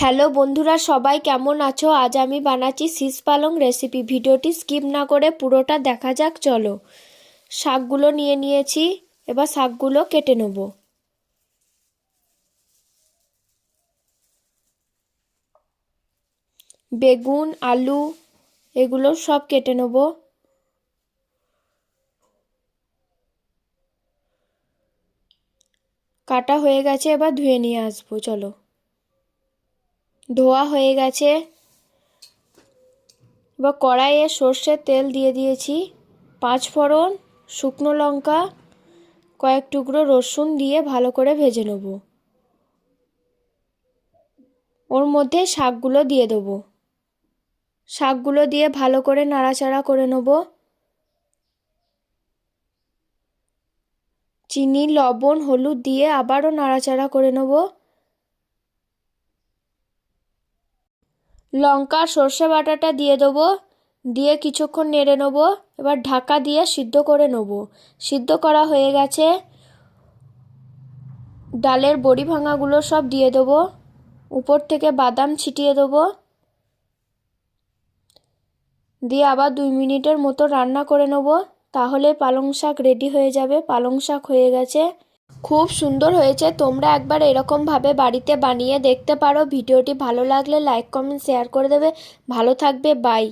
Hello বন্ধুরা, সবাই কেমন আছো? আজ আমি বানাচ্ছি শীষ পালং রেসিপি। ভিডিওটি স্কিপ না করে পুরোটা দেখা যাক। চলো, শাকগুলো নিয়ে নিয়েছি, এবার শাকগুলো কেটে নেব। বেগুন, আলু এগুলো সব কেটে নেব। কাটা হয়ে গেছে, এবার ধুয়ে নিয়ে আসবো। চলো, ধোয়া হয়ে গেছে। এবার কড়াইয়ে সর্ষের তেল দিয়ে দিয়েছি, 5 ফোড়ন, শুকনো লঙ্কা, কয়েক টুকরো রসুন দিয়ে ভালো করে ভেজে নেব। ওর মধ্যে শাকগুলো দিয়ে দেবো। শাকগুলো দিয়ে ভালো করে নাড়াচাড়া করে নেব। চিনি, লবণ, হলুদ দিয়ে আবারও নাড়াচাড়া করে নেব। লঙ্কা সর্ষে বাটাটা দিয়ে দেবো, দিয়ে কিছুক্ষণ নেড়ে নেব। এবার ঢাকা দিয়ে সিদ্ধ করে নেব। সিদ্ধ করা হয়ে গেছে। ডালের বড়ি ভাঙাগুলো সব দিয়ে দেবো, উপর থেকে বাদাম ছিটিয়ে দেবো, দিয়ে আবার 2 মিনিটের মতো রান্না করে নেব। তাহলে পালং শাক রেডি হয়ে যাবে। পালং শাক হয়ে গেছে, খুব সুন্দর হয়েছে। তোমরা একবার এরকমভাবে বাড়িতে বানিয়ে দেখতে পারো। ভিডিওটি ভালো লাগলে লাইক কমেন্ট শেয়ার করে দেবে। ভালো থাকবে, বাই।